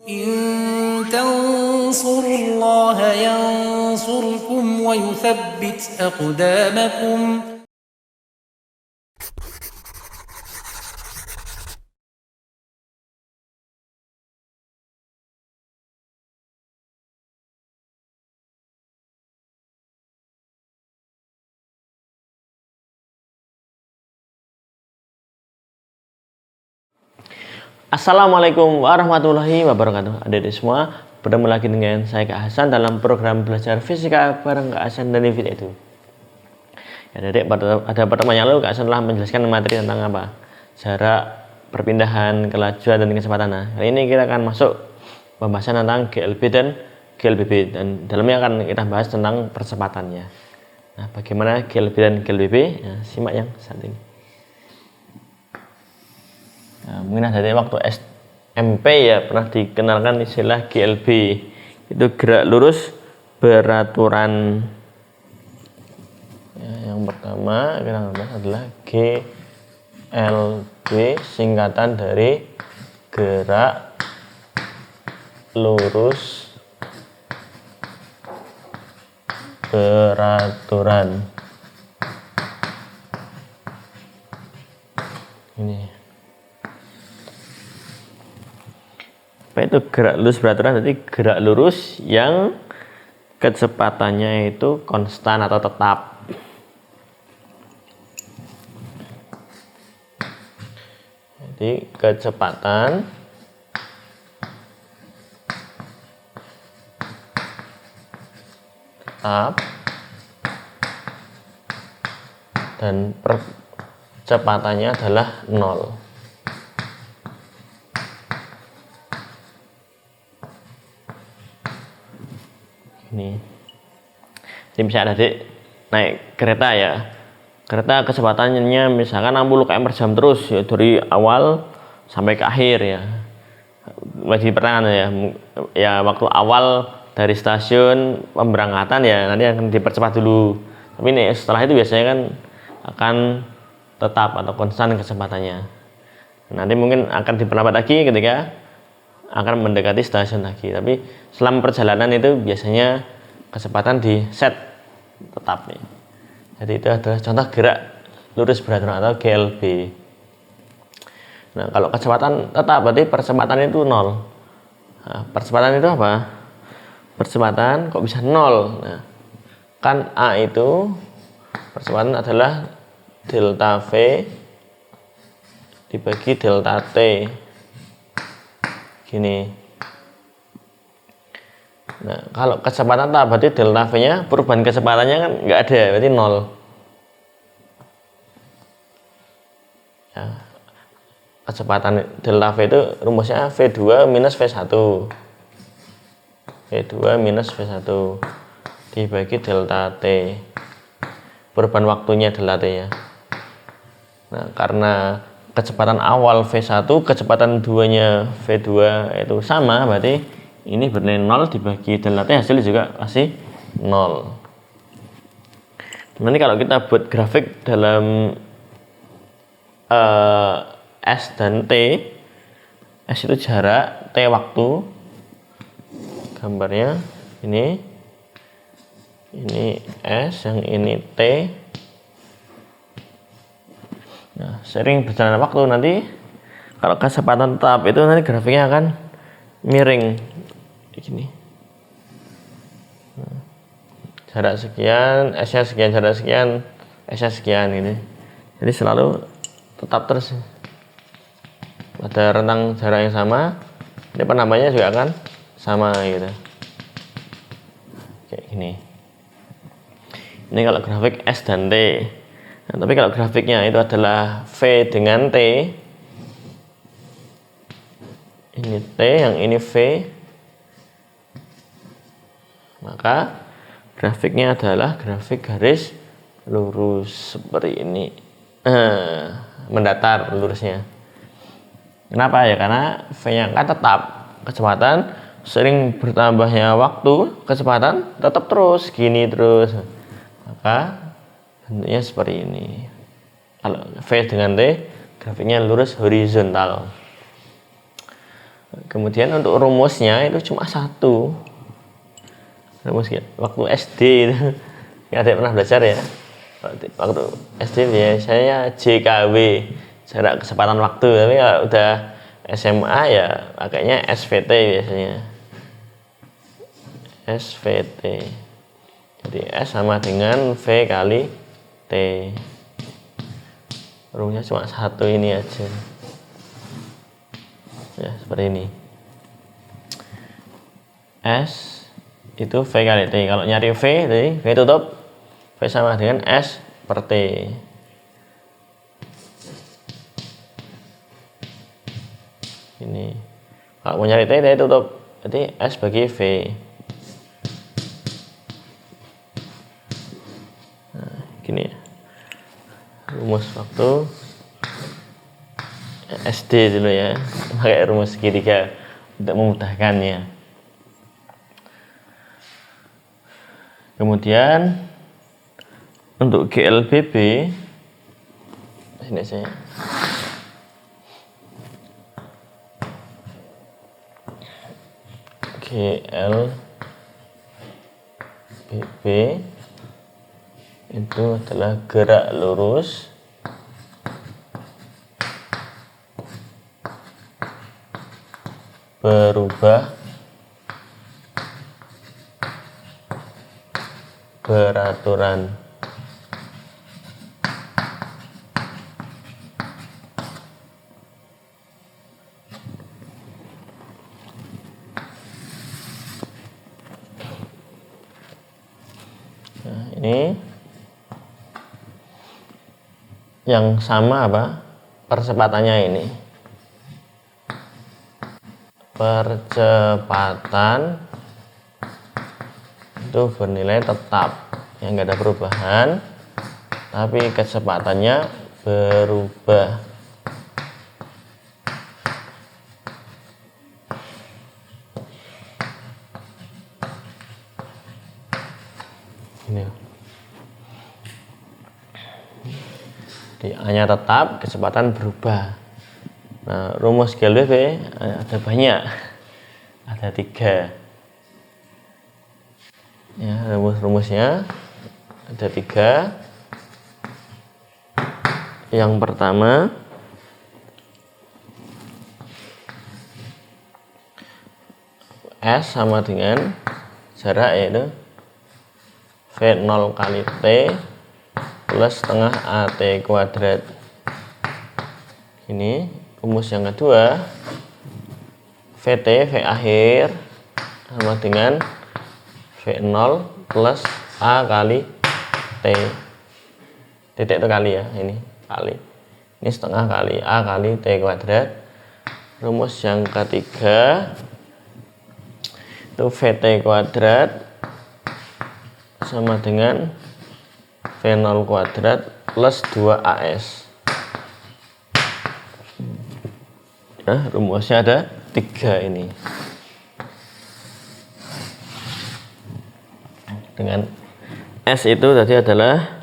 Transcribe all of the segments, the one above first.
إن تنصروا الله ينصركم ويثبت أقدامكم. Assalamualaikum warahmatullahi wabarakatuh. Adik-adik semua, bertemu lagi dengan saya Kak Hasan dalam program belajar fisika bareng Kak Hasan dan David itu. Ya, adik, pada pertemuan yang lalu Kak Hasan telah menjelaskan materi tentang apa? Jarak, perpindahan, kelajuan dan kecepatan. Nah, kali ini kita akan masuk pembahasan tentang GLB dan GLBB, dan dalamnya akan kita bahas tentang percepatannya. Nah, bagaimana GLB dan GLBB? Nah, simak yang satu ini. Nah, mungkin dari waktu SMP ya pernah dikenalkan istilah GLB, itu gerak lurus beraturan. Ya, yang pertama kita bahas adalah GLB, singkatan dari gerak lurus beraturan. Ini apa itu gerak lurus beraturan? Berarti gerak lurus yang kecepatannya itu konstan atau tetap. Jadi kecepatan tetap dan percepatannya adalah 0. Ini bisa adik naik kereta ya, kereta kecepatannya misalkan 60 km per jam terus ya, dari awal sampai ke akhir ya. Masih pertengahan ya, waktu awal dari stasiun pemberangkatan ya nanti akan dipercepat dulu, tapi nih setelah itu biasanya kan akan tetap atau konstan kecepatannya. Nanti mungkin akan diperlambat lagi ketika akan mendekati stasiun lagi, tapi selama perjalanan itu biasanya kecepatan di set tetap nih. Jadi itu adalah contoh gerak lurus beraturan atau GLB. Nah, kalau kecepatan tetap berarti percepatan itu 0. Nah, percepatan itu apa? Percepatan kok bisa 0? Nah, kan A itu percepatan adalah delta V dibagi delta T. Gini. Nah, kalau kecepatan tak berarti delta V-nya perubahan kecepatannya kan nggak ada, berarti 0. Ya. Kecepatan delta V itu rumusnya V2 minus V1. V2 minus V1 dibagi delta T. Perubahan waktunya delta T ya. Nah, karena kecepatan awal V1, kecepatan 2-nya V2 itu sama, berarti ini bernilai 0 dibagi delta T, hasilnya juga pasti 0. Nanti kalau kita buat grafik dalam S dan T, S itu jarak, T waktu, gambarnya ini S, yang ini T. Nah, sering berjalan waktu nanti kalau kecepatan tetap itu nanti grafiknya akan miring begini. Nah, jarak sekian, S-nya sekian, jarak sekian, S-nya sekian ini. Jadi selalu tetap terus pada rentang jarak yang sama. Ini penambahannya juga akan sama gitu. Kayak gini. Ini kalau grafik S dan T. Nah, tapi kalau grafiknya itu adalah V dengan T, ini T, yang ini V, maka grafiknya adalah grafik garis lurus seperti ini, mendatar lurusnya. Kenapa ya? Karena V-nya kan tetap, kecepatan sering bertambahnya waktu, kecepatan tetap terus gini terus, maka bentuknya seperti ini. Kalau V dengan T, grafiknya lurus horizontal. Kemudian untuk rumusnya itu cuma satu. Rumus waktu SD itu nggak ada yang pernah belajar ya. Waktu SD biasanya JKW, jarak kecepatan waktu. Tapi kalau udah SMA ya pakainya SVT biasanya. SVT. Jadi S sama dengan V kali T. Rumusnya cuma satu ini aja. Ya, seperti ini. S itu V kali T. Kalau nyari V, jadi V tutup, V sama dengan S per T. Ini. Kalau mau nyari T, T tutup. Jadi S bagi V. Nah, gini ya. Rumus waktu SD dulu ya, pakai rumus segitiga untuk memudahkannya. Kemudian untuk GLBB sini saya GLBB itu adalah gerak lurus berubah beraturan. Nah, ini yang sama apa? Percepatannya ini. Percepatan itu bernilai tetap, yang nggak ada perubahan, tapi kecepatannya berubah. Ini. Jadi hanya tetap, kecepatan berubah. Nah, rumus GLBB ada banyak, ada 3. Ya, rumusnya ada 3. Yang pertama S sama dengan jarak yaitu V0 kali T plus setengah AT kuadrat. Ini rumus yang kedua, VT, V akhir sama dengan V0 plus A kali T. Titik itu kali ya, ini kali. Ini setengah kali A kali T kuadrat. Rumus yang ketiga itu VT kuadrat sama dengan V0 kuadrat plus 2AS. Nah, rumusnya ada 3 ini. Dengan S itu tadi adalah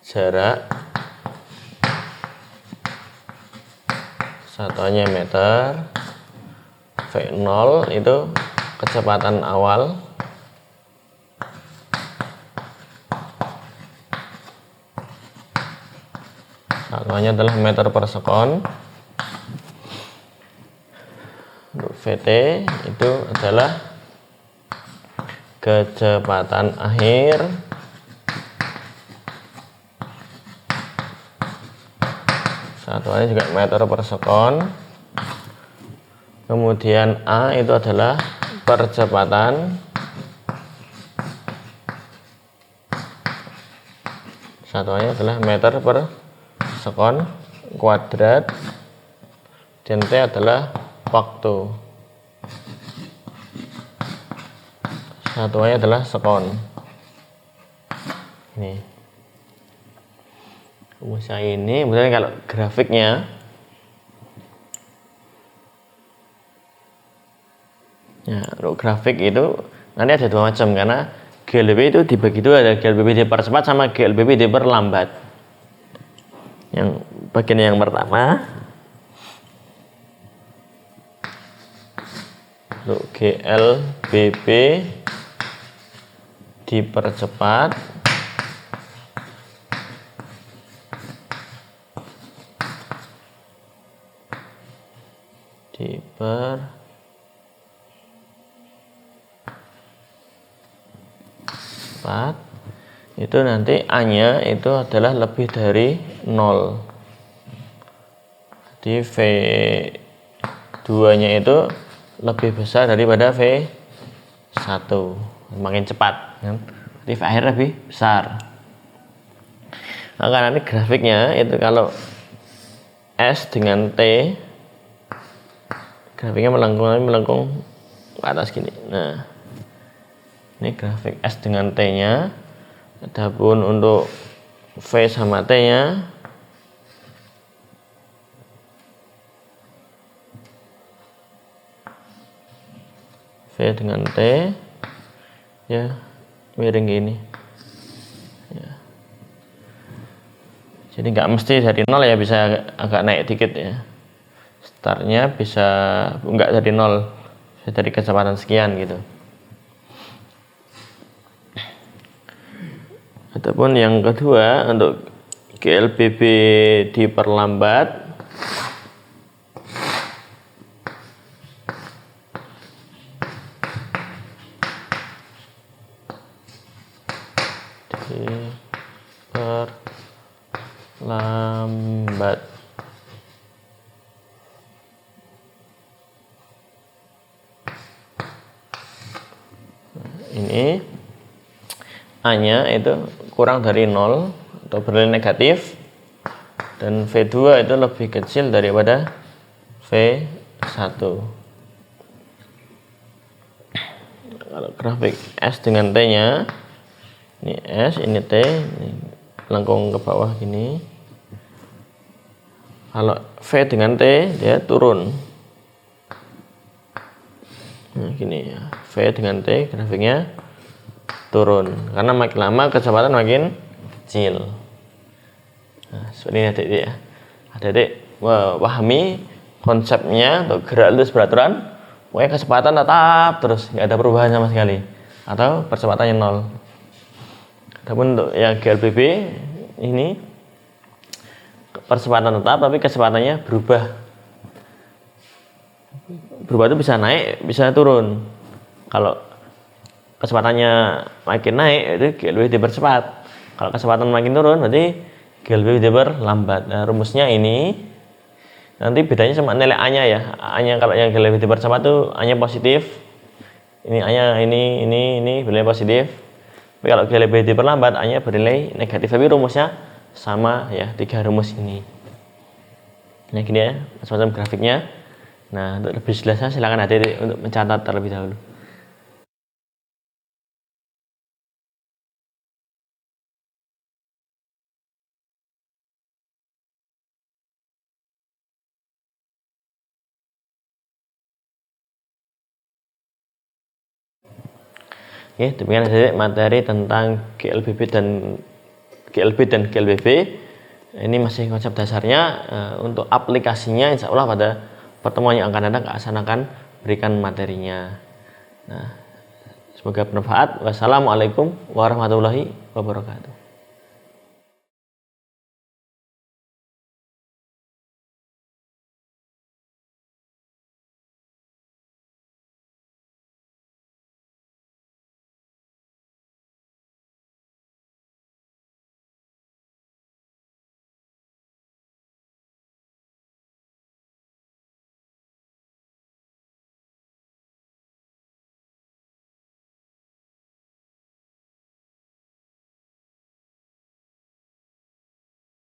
jarak, satuannya meter, V0 itu kecepatan awal, satuannya adalah meter per sekon. Untuk VT itu adalah kecepatan akhir, satuannya juga meter per sekon. Kemudian A itu adalah percepatan, satuannya adalah meter per sekon kuadrat, dan T adalah waktu, satuannya adalah sekon. Ini rumusnya ini. Kemudian kalau grafiknya, ya, untuk grafik itu nanti ada 2 macam, karena GLBB itu dibagi 2, ada GLBB dipercepat sama GLBB diperlambat. Yang bagian yang pertama untuk GLBB dipercepat itu nanti A-nya itu adalah lebih dari 0. Jadi V2-nya itu lebih besar daripada V1, makin cepat kan? Jadi V akhir lebih besar. Maka nanti grafiknya itu kalau S dengan T, grafiknya melengkung ke atas gini. Nah, ini grafik S dengan T-nya. Adapun untuk V sama T-nya, V dengan T ya miring gini ya. Jadi nggak mesti dari 0 ya, bisa agak naik dikit ya. Startnya bisa nggak dari 0, bisa dari kecepatan sekian gitu. Ataupun yang kedua, untuk GLBB diperlambat, ini A-nya itu kurang dari 0 atau bernilai negatif, dan V2 itu lebih kecil daripada V1. Kalau grafik S dengan T-nya, ini S, ini T, ini lengkung ke bawah gini. Kalau V dengan T dia turun. Nah, gini ya. V dengan T grafiknya turun karena makin lama kecepatan makin kecil. Nah, seperti ini adik-adik ya. Adik-adik pahami konsepnya untuk gerak lurus beraturan, pokoknya kecepatan tetap terus, nggak ada perubahan sama sekali, atau percepatannya 0. Adapun untuk yang GLBB ini percepatan tetap tapi kecepatannya berubah. Berubah itu bisa naik, bisa turun. Kalau kecepatannya makin naik, itu GLBB dipercepat. Kalau kecepatan makin turun, berarti GLBB diperlambat. Nah, rumusnya ini nanti bedanya cuma nilai A-nya ya. A-nya kalau yang GLBB dipercepat itu A-nya positif. Ini A-nya ini bernilai positif. Tapi kalau GLBB diperlambat, A-nya bernilai negatif. Tapi rumusnya sama ya, 3 rumus ini. Nah, gini ya, macam-macam grafiknya. Nah, untuk lebih jelasnya silakan adik-adik untuk mencatat terlebih dahulu. Oke, demikian adik materi tentang GLB dan GLBB. Ini masih konsep dasarnya. Untuk aplikasinya insya Allah pada pertemuan yang akan datang saya akan berikan materinya. Nah, semoga bermanfaat. Wassalamualaikum warahmatullahi wabarakatuh.